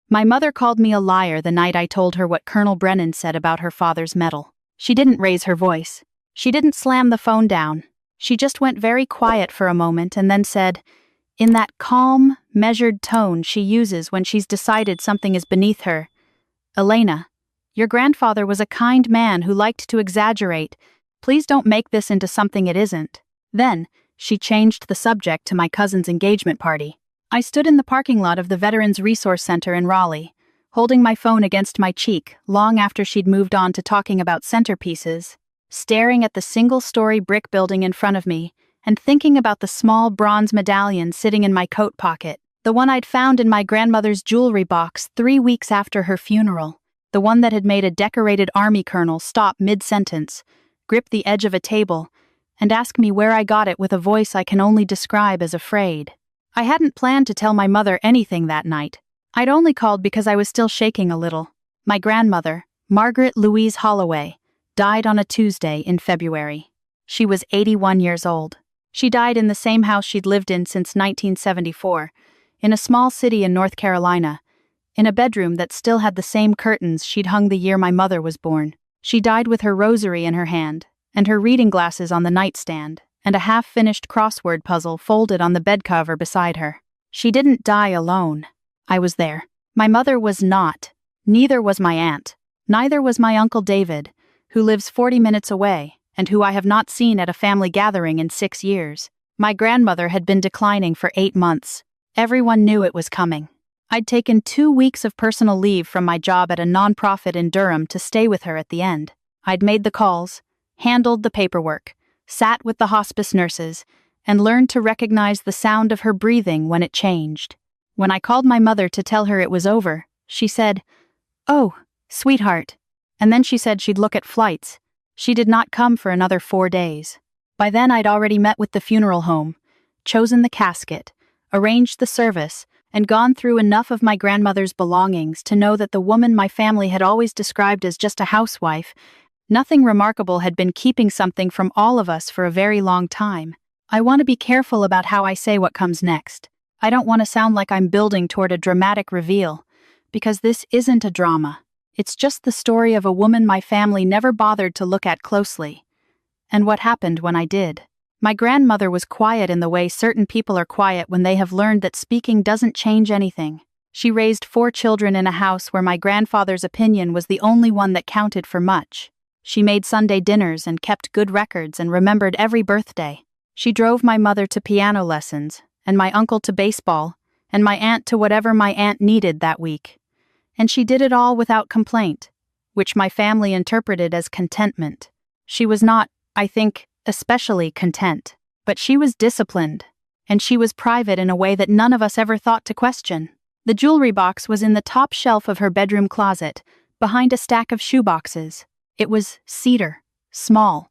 My mother called me a liar the night I told her what Colonel Brennan said about her father's medal. She didn't raise her voice. She didn't slam the phone down. She just went very quiet for a moment and then said, in that calm, measured tone she uses when she's decided something is beneath her, "Elena, your grandfather was a kind man who liked to exaggerate. Please don't make this into something it isn't." Then, she changed the subject to my cousin's engagement party. I stood in the parking lot of the Veterans Resource Center in Raleigh, holding my phone against my cheek long after she'd moved on to talking about centerpieces, staring at the single-story brick building in front of me, and thinking about the small bronze medallion sitting in my coat pocket, the one I'd found in my grandmother's jewelry box 3 weeks after her funeral, the one that had made a decorated army colonel stop mid-sentence, grip the edge of a table, and ask me where I got it with a voice I can only describe as afraid. I hadn't planned to tell my mother anything that night. I'd only called because I was still shaking a little. My grandmother, Margaret Louise Holloway, died on a Tuesday in February. She was 81 years old. She died in the same house she'd lived in since 1974, in a small city in North Carolina, in a bedroom that still had the same curtains she'd hung the year my mother was born. She died with her rosary in her hand, and her reading glasses on the nightstand, and a half-finished crossword puzzle folded on the bed cover beside her. She didn't die alone. I was there. My mother was not. Neither was my aunt. Neither was my Uncle David, who lives 40 minutes away, and who I have not seen at a family gathering in 6 years. My grandmother had been declining for 8 months. Everyone knew it was coming. I'd taken 2 weeks of personal leave from my job at a nonprofit in Durham to stay with her at the end. I'd made the calls, handled the paperwork, sat with the hospice nurses, and learned to recognize the sound of her breathing when it changed. When I called my mother to tell her it was over, she said, "Oh, sweetheart," and then she said she'd look at flights. She did not come for another 4 days. By then I'd already met with the funeral home, chosen the casket, arranged the service, and gone through enough of my grandmother's belongings to know that the woman my family had always described as just a housewife, nothing remarkable, had been keeping something from all of us for a very long time. I want to be careful about how I say what comes next. I don't want to sound like I'm building toward a dramatic reveal, because this isn't a drama. It's just the story of a woman my family never bothered to look at closely. And what happened when I did. My grandmother was quiet in the way certain people are quiet when they have learned that speaking doesn't change anything. She raised 4 children in a house where my grandfather's opinion was the only one that counted for much. She made Sunday dinners and kept good records and remembered every birthday. She drove my mother to piano lessons, and my uncle to baseball, and my aunt to whatever my aunt needed that week. And she did it all without complaint, which my family interpreted as contentment. She was not, I think, especially content, but she was disciplined, and she was private in a way that none of us ever thought to question. The jewelry box was in the top shelf of her bedroom closet, behind a stack of shoeboxes. It was cedar, small,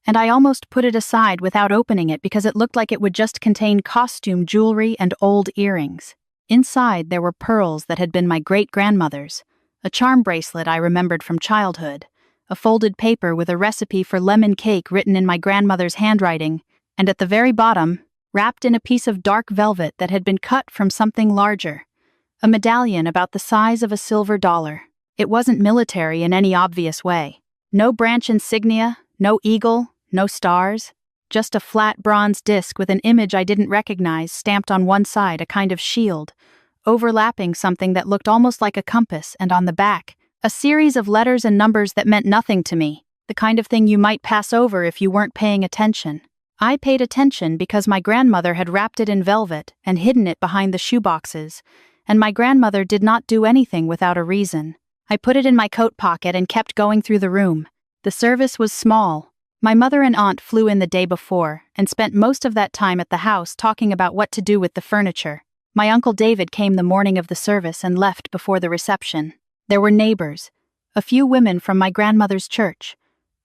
and I almost put it aside without opening it because it looked like it would just contain costume jewelry and old earrings. Inside there were pearls that had been my great-grandmother's, a charm bracelet I remembered from childhood, a folded paper with a recipe for lemon cake written in my grandmother's handwriting, and at the very bottom, wrapped in a piece of dark velvet that had been cut from something larger, a medallion about the size of a silver dollar. It wasn't military in any obvious way. No branch insignia, no eagle, no stars. Just a flat bronze disc with an image I didn't recognize stamped on one side, a kind of shield, overlapping something that looked almost like a compass, and on the back, a series of letters and numbers that meant nothing to me, the kind of thing you might pass over if you weren't paying attention. I paid attention because my grandmother had wrapped it in velvet and hidden it behind the shoeboxes, and my grandmother did not do anything without a reason. I put it in my coat pocket and kept going through the room. The service was small. My mother and aunt flew in the day before and spent most of that time at the house talking about what to do with the furniture. My Uncle David came the morning of the service and left before the reception. There were neighbors, a few women from my grandmother's church,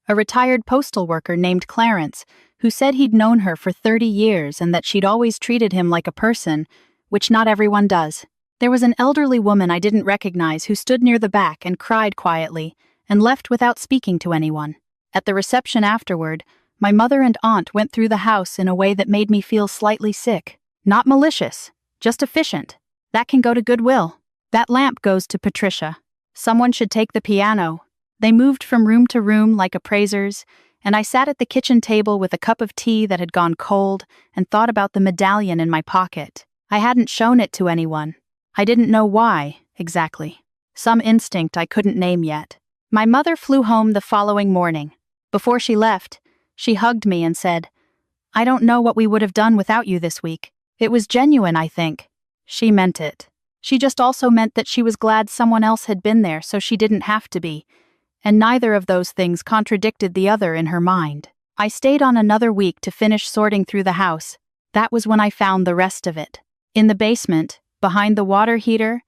a retired postal worker named Clarence, who said he'd known her for 30 years and that she'd always treated him like a person, which not everyone does. There was an elderly woman I didn't recognize who stood near the back and cried quietly and left without speaking to anyone. At the reception afterward, my mother and aunt went through the house in a way that made me feel slightly sick. Not malicious, just efficient. That can go to goodwill. That lamp goes to Patricia. Someone should take the piano. They moved from room to room like appraisers, and I sat at the kitchen table with a cup of tea that had gone cold and thought about the medallion in my pocket. I hadn't shown it to anyone. I didn't know why, exactly. Some instinct I couldn't name yet. My mother flew home the following morning. Before she left, she hugged me and said, "I don't know what we would have done without you this week." It was genuine, I think. She meant it. She just also meant that she was glad someone else had been there so she didn't have to be. And neither of those things contradicted the other in her mind. I stayed on another week to finish sorting through the house. That was when I found the rest of it. In the basement, behind the water heater,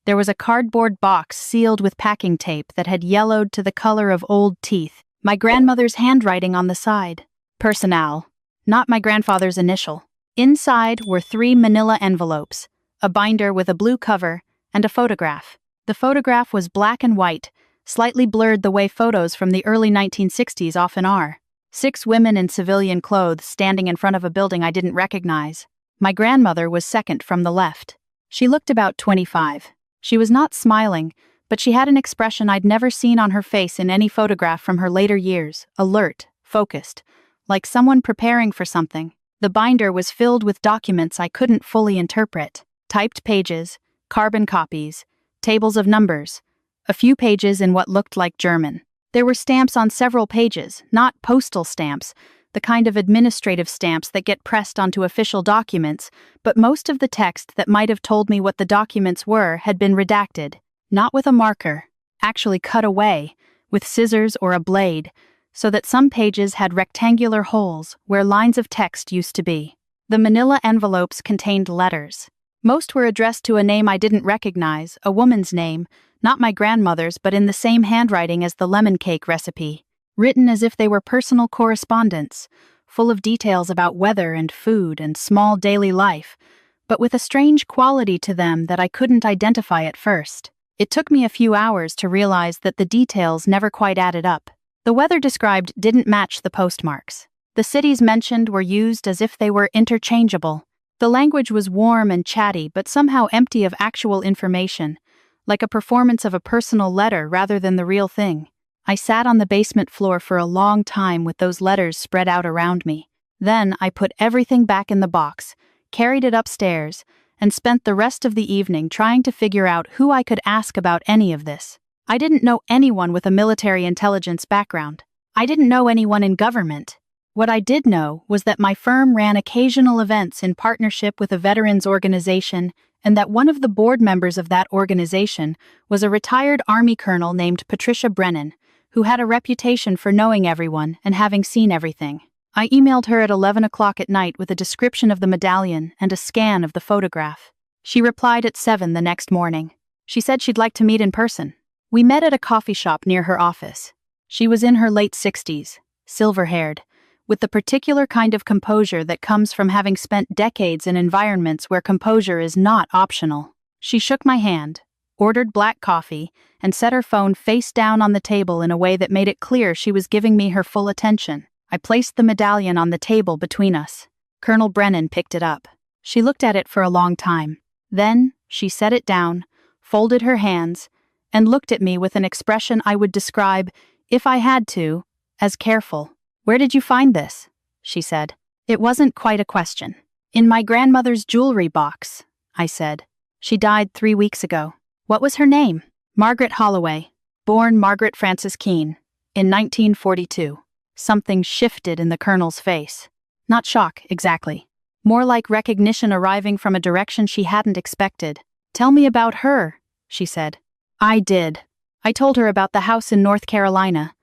there was a cardboard box sealed with packing tape that had yellowed to the color of old teeth. My grandmother's handwriting on the side. Personnel, not my grandfather's initial. Inside were 3 manila envelopes, a binder with a blue cover, and a photograph. The photograph was black and white, slightly blurred the way photos from the early 1960s often are. 6 women in civilian clothes standing in front of a building I didn't recognize. My grandmother was second from the left. She looked about 25. She was not smiling, but she had an expression I'd never seen on her face in any photograph from her later years, alert, focused, like someone preparing for something. The binder was filled with documents I couldn't fully interpret. Typed pages, carbon copies, tables of numbers, a few pages in what looked like German. There were stamps on several pages, not postal stamps, the kind of administrative stamps that get pressed onto official documents, but most of the text that might have told me what the documents were had been redacted, not with a marker, actually cut away, with scissors or a blade, so that some pages had rectangular holes where lines of text used to be. The manila envelopes contained letters. Most were addressed to a name I didn't recognize, a woman's name, not my grandmother's but in the same handwriting as the lemon cake recipe. Written as if they were personal correspondence, full of details about weather and food and small daily life, but with a strange quality to them that I couldn't identify at first. It took me a few hours to realize that the details never quite added up. The weather described didn't match the postmarks. The cities mentioned were used as if they were interchangeable. The language was warm and chatty but somehow empty of actual information, like a performance of a personal letter rather than the real thing. I sat on the basement floor for a long time with those letters spread out around me. Then I put everything back in the box, carried it upstairs, and spent the rest of the evening trying to figure out who I could ask about any of this. I didn't know anyone with a military intelligence background. I didn't know anyone in government. What I did know was that my firm ran occasional events in partnership with a veterans organization, and that one of the board members of that organization was a retired Army colonel named Patricia Brennan, who had a reputation for knowing everyone and having seen everything. I emailed her at 11 o'clock at night with a description of the medallion and a scan of the photograph. She replied at 7 the next morning. She said she'd like to meet in person. We met at a coffee shop near her office. She was in her late 60s, silver-haired, with the particular kind of composure that comes from having spent decades in environments where composure is not optional. She shook my hand, ordered black coffee, and set her phone face down on the table in a way that made it clear she was giving me her full attention. I placed the medallion on the table between us. Colonel Brennan picked it up. She looked at it for a long time. Then, she set it down, folded her hands, and looked at me with an expression I would describe, if I had to, as careful. "Where did you find this?" she said. It wasn't quite a question. "In my grandmother's jewelry box," I said. "She died 3 weeks ago." "What was her name?" "Margaret Holloway, born Margaret Frances Keene, in 1942. Something shifted in the colonel's face. Not shock, exactly. More like recognition arriving from a direction she hadn't expected. "Tell me about her," she said. I did. I told her about the house in North Carolina,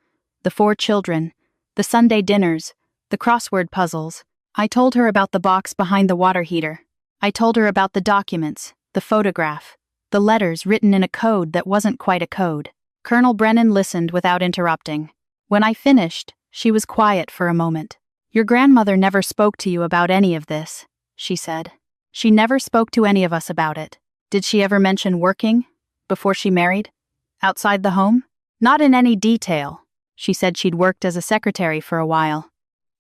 the 4 children, the Sunday dinners, the crossword puzzles. I told her about the box behind the water heater. I told her about the documents, the photograph, the letters written in a code that wasn't quite a code. Colonel Brennan listened without interrupting. When I finished, she was quiet for a moment. "Your grandmother never spoke to you about any of this," she said. "She never spoke to any of us about it. Did she ever mention working, before she married? Outside the home?" "Not in any detail. She said she'd worked as a secretary for a while."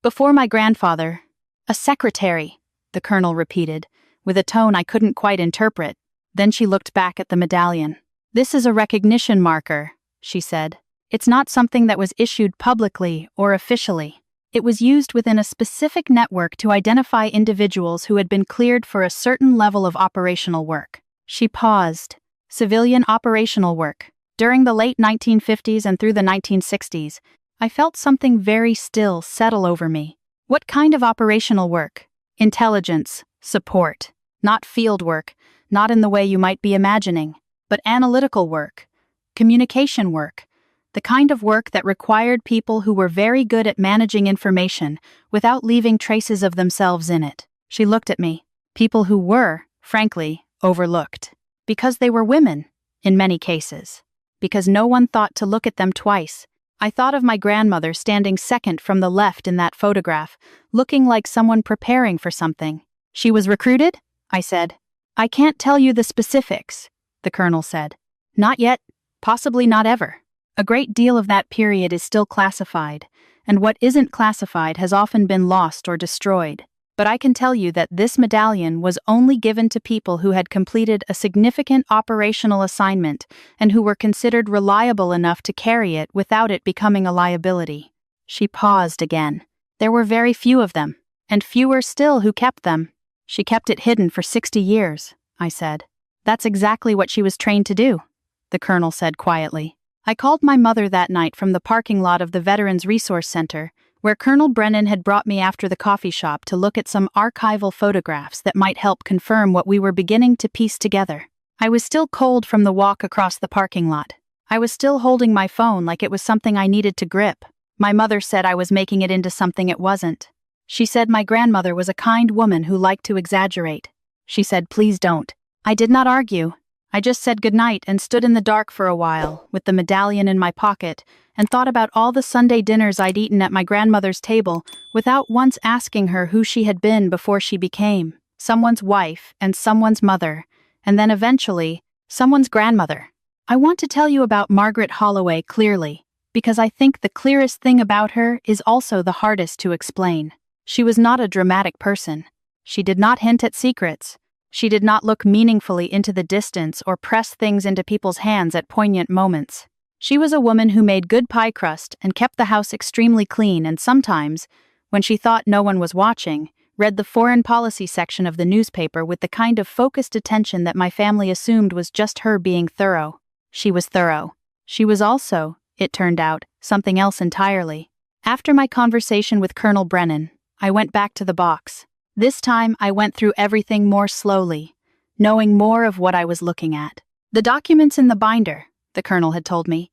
"Before my grandfather." "A secretary," the colonel repeated, with a tone I couldn't quite interpret. Then she looked back at the medallion. "This is a recognition marker," she said. "It's not something that was issued publicly or officially. It was used within a specific network to identify individuals who had been cleared for a certain level of operational work." She paused. Civilian operational work. During the late 1950s and through the 1960s, I felt something very still settle over me. What kind of operational work? Intelligence, support. Not field work, not in the way you might be imagining, but analytical work, communication work, the kind of work that required people who were very good at managing information without leaving traces of themselves in it. She looked at me. People who were, frankly, overlooked. Because they were women, in many cases. Because no one thought to look at them twice. I thought of my grandmother standing second from the left in that photograph, looking like someone preparing for something. "She was recruited?" I said. "I can't tell you the specifics," the colonel said. "Not yet, possibly not ever. A great deal of that period is still classified, and what isn't classified has often been lost or destroyed. But I can tell you that this medallion was only given to people who had completed a significant operational assignment and who were considered reliable enough to carry it without it becoming a liability." She paused again. "There were very few of them, and fewer still who kept them." "She kept it hidden for 60 years, I said. "That's exactly what she was trained to do," the colonel said quietly. I called my mother that night from the parking lot of the Veterans Resource Center, where Colonel Brennan had brought me after the coffee shop to look at some archival photographs that might help confirm what we were beginning to piece together. I was still cold from the walk across the parking lot. I was still holding my phone like it was something I needed to grip. My mother said I was making it into something it wasn't. She said my grandmother was a kind woman who liked to exaggerate. She said, "Please don't." I did not argue. I just said goodnight and stood in the dark for a while, with the medallion in my pocket, and thought about all the Sunday dinners I'd eaten at my grandmother's table without once asking her who she had been before she became someone's wife and someone's mother, and then eventually, someone's grandmother. I want to tell you about Margaret Holloway clearly, because I think the clearest thing about her is also the hardest to explain. She was not a dramatic person. She did not hint at secrets. She did not look meaningfully into the distance or press things into people's hands at poignant moments. She was a woman who made good pie crust and kept the house extremely clean and sometimes, when she thought no one was watching, read the foreign policy section of the newspaper with the kind of focused attention that my family assumed was just her being thorough. She was thorough. She was also, it turned out, something else entirely. After my conversation with Colonel Brennan, I went back to the box. This time I went through everything more slowly, knowing more of what I was looking at. The documents in the binder, the colonel had told me,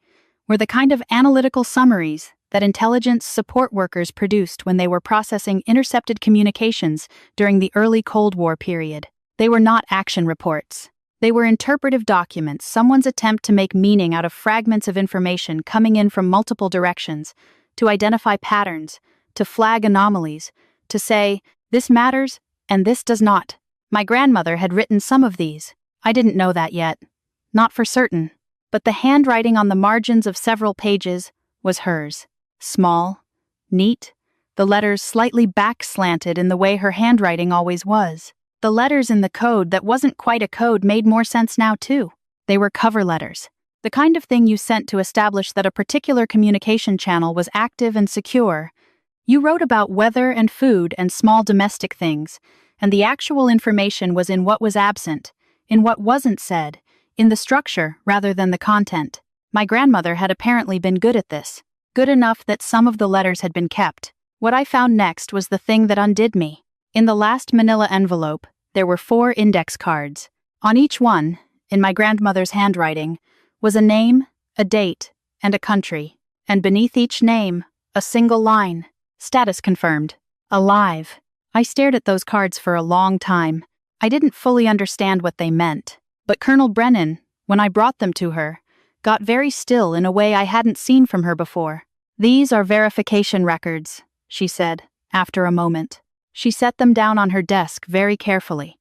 were the kind of analytical summaries that intelligence support workers produced when they were processing intercepted communications during the early Cold War period. They were not action reports. They were interpretive documents, someone's attempt to make meaning out of fragments of information coming in from multiple directions, to identify patterns, to flag anomalies, to say, this matters, and this does not. My grandmother had written some of these. I didn't know that yet. Not for certain. But the handwriting on the margins of several pages was hers. Small, neat, the letters slightly back-slanted in the way her handwriting always was. The letters in the code that wasn't quite a code made more sense now, too. They were cover letters. The kind of thing you sent to establish that a particular communication channel was active and secure. You wrote about weather and food and small domestic things, and the actual information was in what was absent, in what wasn't said, in the structure rather than the content. My grandmother had apparently been good at this, good enough that some of the letters had been kept. What I found next was the thing that undid me. In the last manila envelope, there were 4 index cards. On each one, in my grandmother's handwriting, was a name, a date, and a country, and beneath each name, a single line. Status confirmed. Alive. I stared at those cards for a long time. I didn't fully understand what they meant. But Colonel Brennan, when I brought them to her, got very still in a way I hadn't seen from her before. "These are verification records," she said, after a moment. She set them down on her desk very carefully,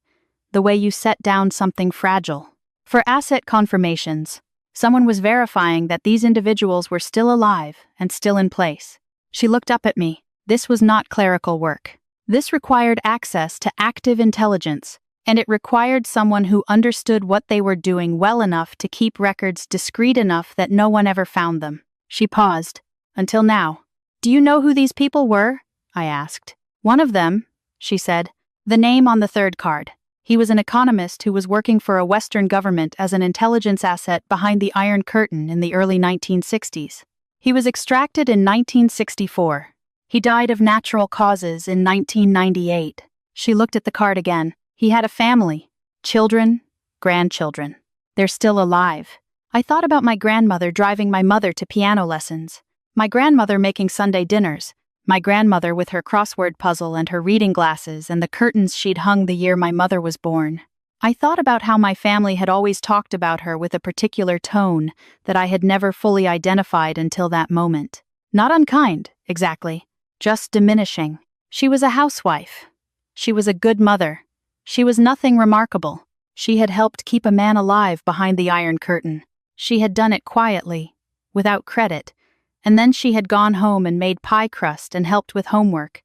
the way you set down something fragile. For asset confirmations, someone was verifying that these individuals were still alive and still in place. She looked up at me. This was not clerical work. This required access to active intelligence, and it required someone who understood what they were doing well enough to keep records discreet enough that no one ever found them. She paused. Until now. Do you know who these people were? I asked. One of them, she said. The name on the third card. He was an economist who was working for a Western government as an intelligence asset behind the Iron Curtain in the early 1960s. He was extracted in 1964. He died of natural causes in 1998. She looked at the card again. He had a family. Children, grandchildren. They're still alive. I thought about my grandmother driving my mother to piano lessons. My grandmother making Sunday dinners. My grandmother with her crossword puzzle and her reading glasses and the curtains she'd hung the year my mother was born. I thought about how my family had always talked about her with a particular tone that I had never fully identified until that moment. Not unkind, exactly. Just diminishing. She was a housewife. She was a good mother. She was nothing remarkable. She had helped keep a man alive behind the Iron Curtain. She had done it quietly, without credit, and then she had gone home and made pie crust and helped with homework,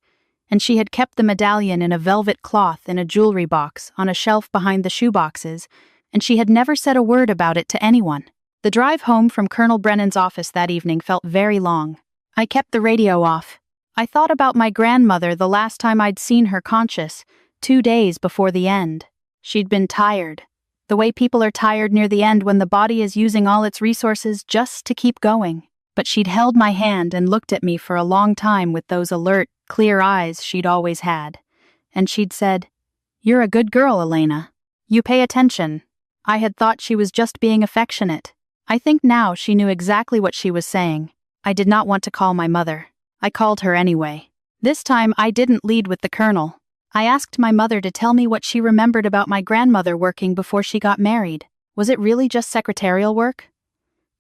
and she had kept the medallion in a velvet cloth in a jewelry box on a shelf behind the shoeboxes, and she had never said a word about it to anyone. The drive home from Colonel Brennan's office that evening felt very long. I kept the radio off. I thought about my grandmother the last time I'd seen her conscious, 2 days before the end. She'd been tired. The way people are tired near the end when the body is using all its resources just to keep going. But she'd held my hand and looked at me for a long time with those alert, clear eyes she'd always had. And she'd said, "You're a good girl, Elena. You pay attention." I had thought she was just being affectionate. I think now she knew exactly what she was saying. I did not want to call my mother. I called her anyway. This time I didn't lead with the colonel. I asked my mother to tell me what she remembered about my grandmother working before she got married. Was it really just secretarial work?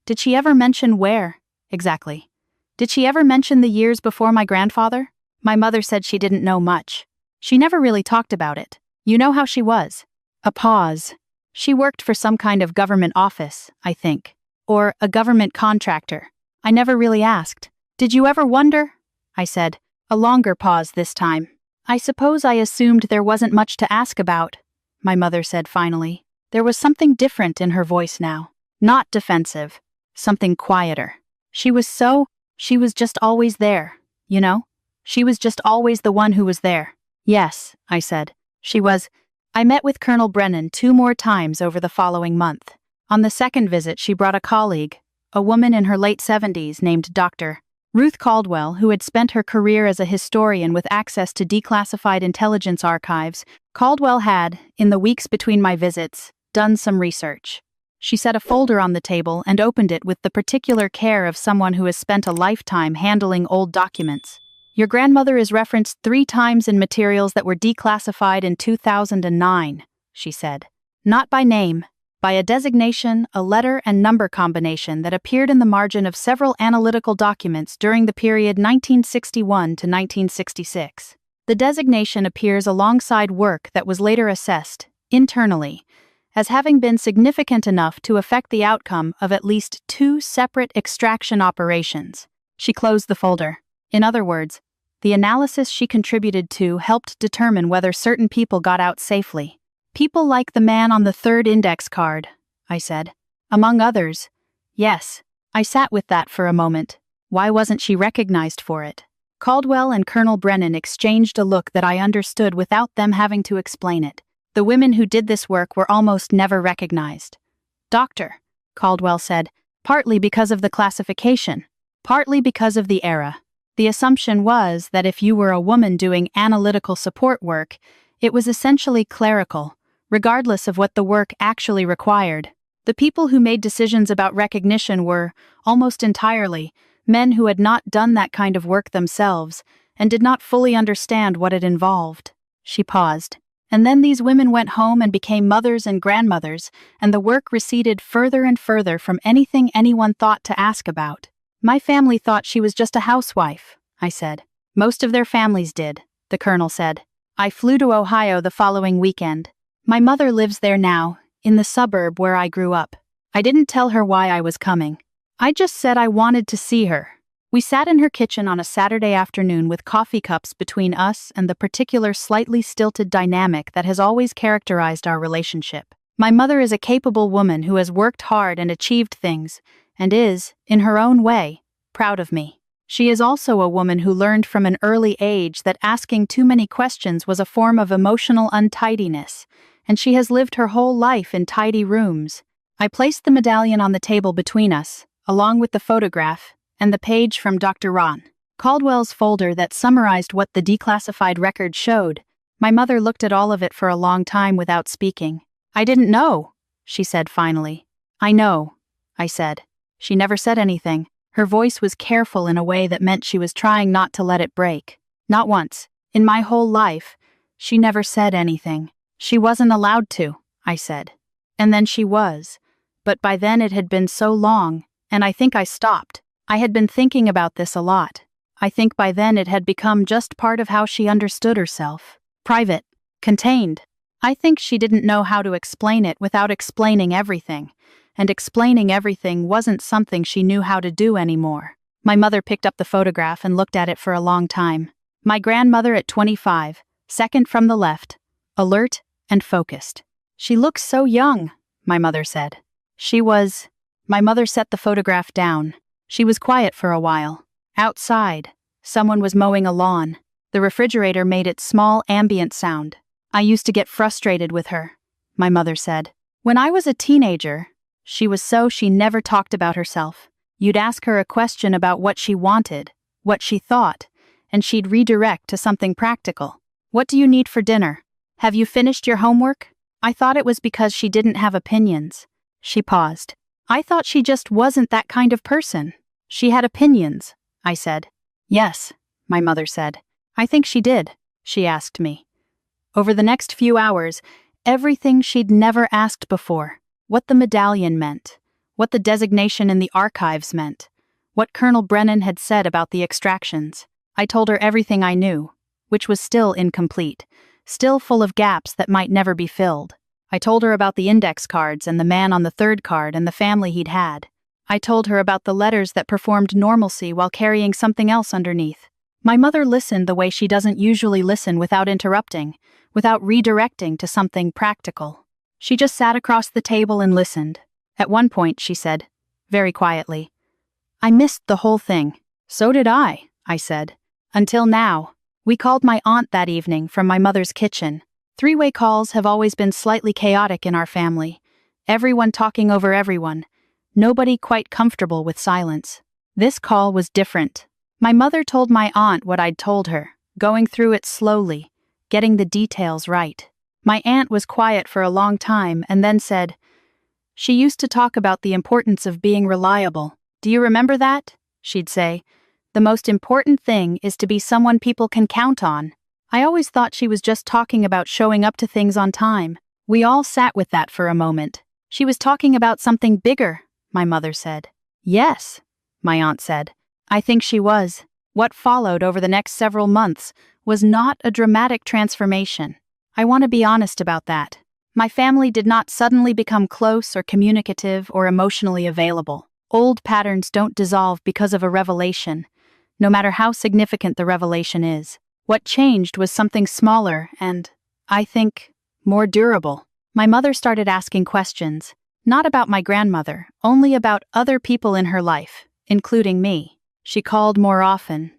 Did she ever mention where? Exactly. Did she ever mention the years before my grandfather? My mother said she didn't know much. She never really talked about it. You know how she was. A pause. She worked for some kind of government office, I think. Or a government contractor. I never really asked. Did you ever wonder? I said. A longer pause this time. I suppose I assumed there wasn't much to ask about, my mother said finally. There was something different in her voice now. Not defensive. Something quieter. She was just always there, you know? She was just always the one who was there. Yes, I said. She was. I met with Colonel Brennan 2 more times over the following month. On the second visit, she brought a colleague, a woman in her late 70s named Dr. Ruth Caldwell, who had spent her career as a historian with access to declassified intelligence archives. Caldwell had, in the weeks between my visits, done some research. She set a folder on the table and opened it with the particular care of someone who has spent a lifetime handling old documents. Your grandmother is referenced 3 times in materials that were declassified in 2009, she said. Not by name, by a designation, a letter and number combination that appeared in the margin of several analytical documents during the period 1961 to 1966. The designation appears alongside work that was later assessed, internally, as having been significant enough to affect the outcome of at least 2 separate extraction operations. She closed the folder. In other words, the analysis she contributed to helped determine whether certain people got out safely. People like the man on the 3rd index card, I said. Among others. Yes. I sat with that for a moment. Why wasn't she recognized for it? Caldwell and Colonel Brennan exchanged a look that I understood without them having to explain it. The women who did this work were almost never recognized. Doctor, Caldwell said, partly because of the classification, partly because of the era. The assumption was that if you were a woman doing analytical support work, it was essentially clerical, regardless of what the work actually required. The people who made decisions about recognition were, almost entirely, men who had not done that kind of work themselves and did not fully understand what it involved. She paused. And then these women went home and became mothers and grandmothers, and the work receded further and further from anything anyone thought to ask about. My family thought she was just a housewife, I said. Most of their families did, the colonel said. I flew to Ohio the following weekend. My mother lives there now, in the suburb where I grew up. I didn't tell her why I was coming. I just said I wanted to see her. We sat in her kitchen on a Saturday afternoon with coffee cups between us and the particular slightly stilted dynamic that has always characterized our relationship. My mother is a capable woman who has worked hard and achieved things, and is, in her own way, proud of me. She is also a woman who learned from an early age that asking too many questions was a form of emotional untidiness, and she has lived her whole life in tidy rooms. I placed the medallion on the table between us, along with the photograph and the page from Dr. Ron Caldwell's folder that summarized what the declassified record showed. My mother looked at all of it for a long time without speaking. "I didn't know," she said finally. "I know," I said. She never said anything. Her voice was careful in a way that meant she was trying not to let it break. Not once, in my whole life, she never said anything. "She wasn't allowed to," I said. And then she was. But by then it had been so long, and I think I stopped. I had been thinking about this a lot. I think by then it had become just part of how she understood herself. Private. Contained. I think she didn't know how to explain it without explaining everything. And explaining everything wasn't something she knew how to do anymore. My mother picked up the photograph and looked at it for a long time. My grandmother at 25, second from the left, alert and focused. "She looks so young," my mother said. My mother set the photograph down. She was quiet for a while. Outside, someone was mowing a lawn. The refrigerator made its small ambient sound. "I used to get frustrated with her," my mother said. "When I was a teenager, she never talked about herself. You'd ask her a question about what she wanted, what she thought, and she'd redirect to something practical. What do you need for dinner? Have you finished your homework? I thought it was because she didn't have opinions." She paused. "I thought she just wasn't that kind of person." "She had opinions," I said. "Yes," my mother said. "I think she did," she asked me. Over the next few hours, everything she'd never asked before. What the medallion meant, what the designation in the archives meant, what Colonel Brennan had said about the extractions. I told her everything I knew, which was still incomplete, still full of gaps that might never be filled. I told her about the index cards and the man on the third card and the family he'd had. I told her about the letters that performed normalcy while carrying something else underneath. My mother listened the way she doesn't usually listen, without interrupting, without redirecting to something practical. She just sat across the table and listened. At one point, she said, very quietly, "I missed the whole thing." "So did I said. "Until now." We called my aunt that evening from my mother's kitchen. Three-way calls have always been slightly chaotic in our family. Everyone talking over everyone. Nobody quite comfortable with silence. This call was different. My mother told my aunt what I'd told her, going through it slowly, getting the details right. My aunt was quiet for a long time and then said, "She used to talk about the importance of being reliable. Do you remember that?" She'd say, "The most important thing is to be someone people can count on." I always thought she was just talking about showing up to things on time. We all sat with that for a moment. "She was talking about something bigger," my mother said. "Yes," my aunt said. "I think she was." What followed over the next several months was not a dramatic transformation. I want to be honest about that. My family did not suddenly become close or communicative or emotionally available. Old patterns don't dissolve because of a revelation, no matter how significant the revelation is. What changed was something smaller and, I think, more durable. My mother started asking questions, not about my grandmother, only about other people in her life, including me. She called more often,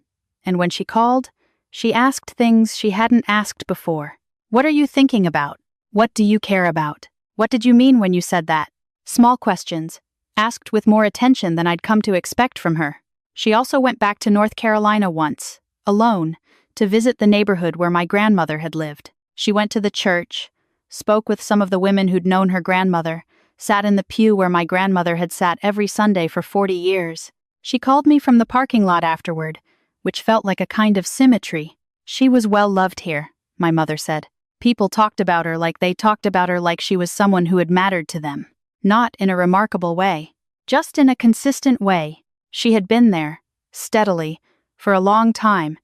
and when she called, she asked things she hadn't asked before. "What are you thinking about? What do you care about? What did you mean when you said that?" Small questions, asked with more attention than I'd come to expect from her. She also went back to North Carolina once, alone, to visit the neighborhood where my grandmother had lived. She went to the church, spoke with some of the women who'd known her grandmother, sat in the pew where my grandmother had sat every Sunday for 40 years. She called me from the parking lot afterward, which felt like a kind of symmetry. "She was well loved here," my mother said. "People talked about her like she was someone who had mattered to them. Not in a remarkable way, just in a consistent way. She had been there, steadily, for a long time,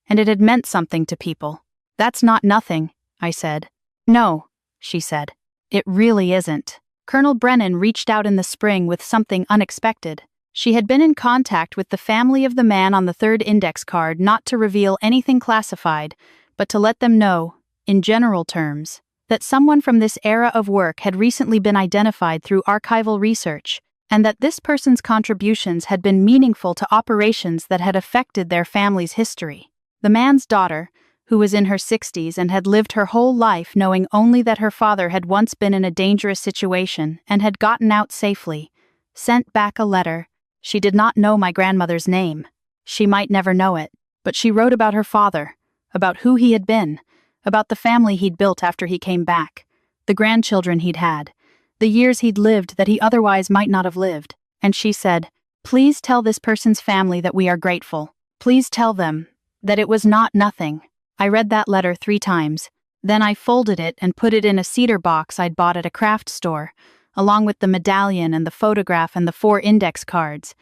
and it had meant something to people." "That's not nothing," I said. "No," she said. "It really isn't." Colonel Brennan reached out in the spring with something unexpected. She had been in contact with the family of the man on the third index card not to reveal anything classified, but to let them know, in general terms, that someone from this era of work had recently been identified through archival research, and that this person's contributions had been meaningful to operations that had affected their family's history. The man's daughter, who was in her 60s and had lived her whole life knowing only that her father had once been in a dangerous situation and had gotten out safely, sent back a letter. She did not know my grandmother's name. She might never know it, but she wrote about her father, about who he had been, about the family he'd built after he came back, the grandchildren he'd had, the years he'd lived that he otherwise might not have lived. And she said, "Please tell this person's family that we are grateful. Please tell them that it was not nothing." I read that letter 3 times. Then I folded it and put it in a cedar box I'd bought at a craft store, along with the medallion and the photograph and the 4 index cards.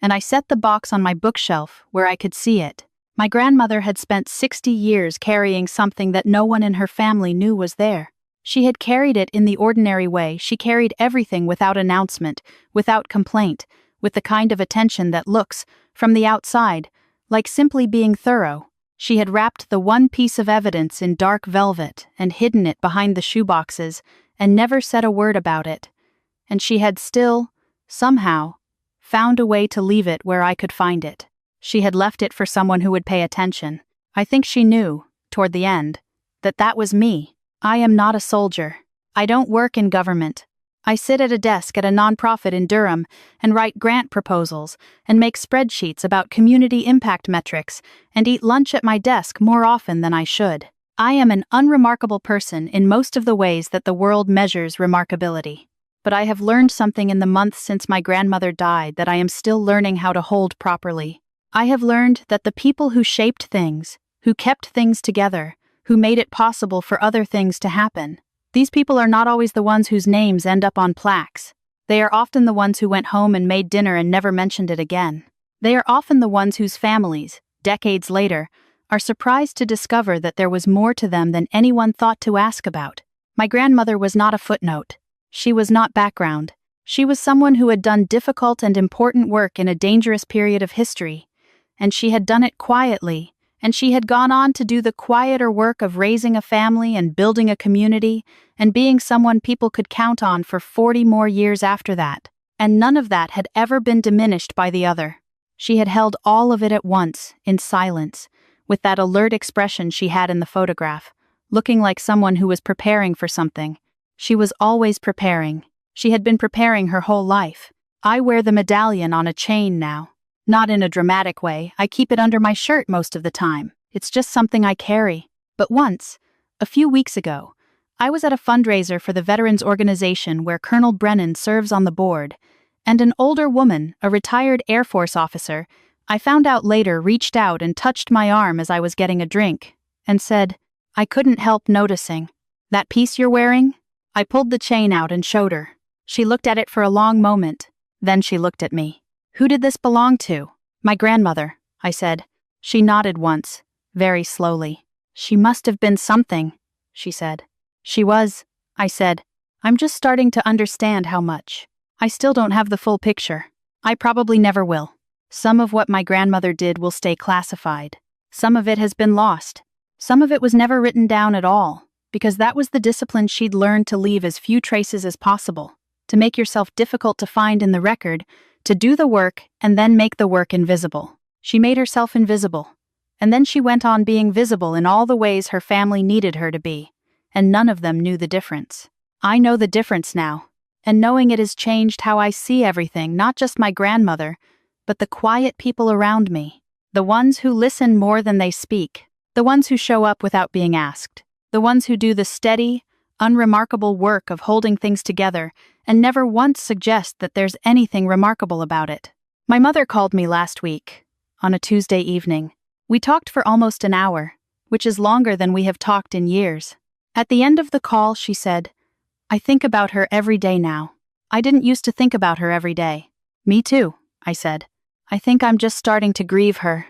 And I set the box on my bookshelf where I could see it. My grandmother had spent 60 years carrying something that no one in her family knew was there. She had carried it in the ordinary way. She carried everything without announcement, without complaint, with the kind of attention that looks, from the outside, like simply being thorough. She had wrapped the one piece of evidence in dark velvet and hidden it behind the shoeboxes and never said a word about it. And she had still, somehow, found a way to leave it where I could find it. She had left it for someone who would pay attention. I think she knew, toward the end, that that was me. I am not a soldier. I don't work in government. I sit at a desk at a nonprofit in Durham and write grant proposals and make spreadsheets about community impact metrics and eat lunch at my desk more often than I should. I am an unremarkable person in most of the ways that the world measures remarkability. But I have learned something in the months since my grandmother died that I am still learning how to hold properly. I have learned that the people who shaped things, who kept things together, who made it possible for other things to happen, these people are not always the ones whose names end up on plaques. They are often the ones who went home and made dinner and never mentioned it again. They are often the ones whose families, decades later, are surprised to discover that there was more to them than anyone thought to ask about. My grandmother was not a footnote. She was not background. She was someone who had done difficult and important work in a dangerous period of history. And she had done it quietly, and she had gone on to do the quieter work of raising a family and building a community and being someone people could count on for 40 more years after that. And none of that had ever been diminished by the other. She had held all of it at once, in silence, with that alert expression she had in the photograph, looking like someone who was preparing for something. She was always preparing. She had been preparing her whole life. I wear the medallion on a chain now. Not in a dramatic way. I keep it under my shirt most of the time. It's just something I carry. But once, a few weeks ago, I was at a fundraiser for the veterans organization where Colonel Brennan serves on the board, and an older woman, a retired Air Force officer, I found out later reached out and touched my arm as I was getting a drink, and said, "I couldn't help noticing. That piece you're wearing?" I pulled the chain out and showed her. She looked at it for a long moment. Then she looked at me. "Who did this belong to?" "My grandmother," I said. She nodded once, very slowly. "She must have been something," she said. "She was," I said. "I'm just starting to understand how much. I still don't have the full picture. I probably never will. Some of what my grandmother did will stay classified. Some of it has been lost. Some of it was never written down at all, because that was the discipline she'd learned to leave as few traces as possible, to make yourself difficult to find in the record, to do the work and then make the work invisible. She made herself invisible, and then she went on being visible in all the ways her family needed her to be, and none of them knew the difference. I know the difference now, and knowing it has changed how I see everything, not just my grandmother, but the quiet people around me, the ones who listen more than they speak, the ones who show up without being asked, the ones who do the steady, unremarkable work of holding things together and never once suggest that there's anything remarkable about it. My mother called me last week, on a Tuesday evening. We talked for almost an hour, which is longer than we have talked in years. At the end of the call, she said, "I think about her every day now. I didn't used to think about her every day." "Me too," I said. "I think I'm just starting to grieve her,"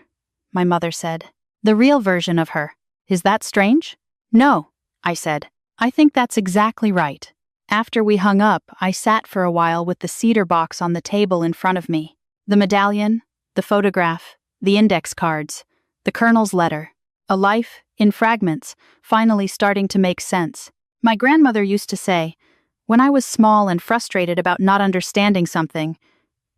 my mother said. "The real version of her. Is that strange?" "No," I said. "I think that's exactly right." After we hung up, I sat for a while with the cedar box on the table in front of me. The medallion, the photograph, the index cards, the colonel's letter. A life, in fragments, finally starting to make sense. My grandmother used to say, when I was small and frustrated about not understanding something,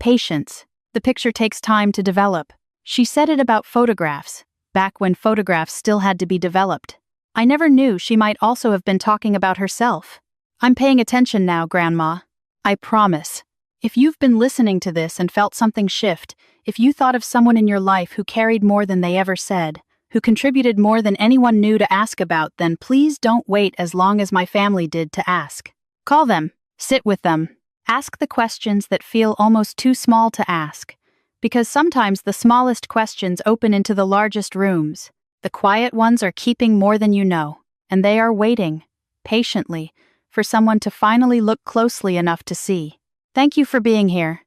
patience, the picture takes time to develop. She said it about photographs, back when photographs still had to be developed. I never knew she might also have been talking about herself. I'm paying attention now, Grandma. I promise. If you've been listening to this and felt something shift, if you thought of someone in your life who carried more than they ever said, who contributed more than anyone knew to ask about, then please don't wait as long as my family did to ask. Call them, sit with them, ask the questions that feel almost too small to ask. Because sometimes the smallest questions open into the largest rooms. The quiet ones are keeping more than you know, and they are waiting, patiently, for someone to finally look closely enough to see. Thank you for being here.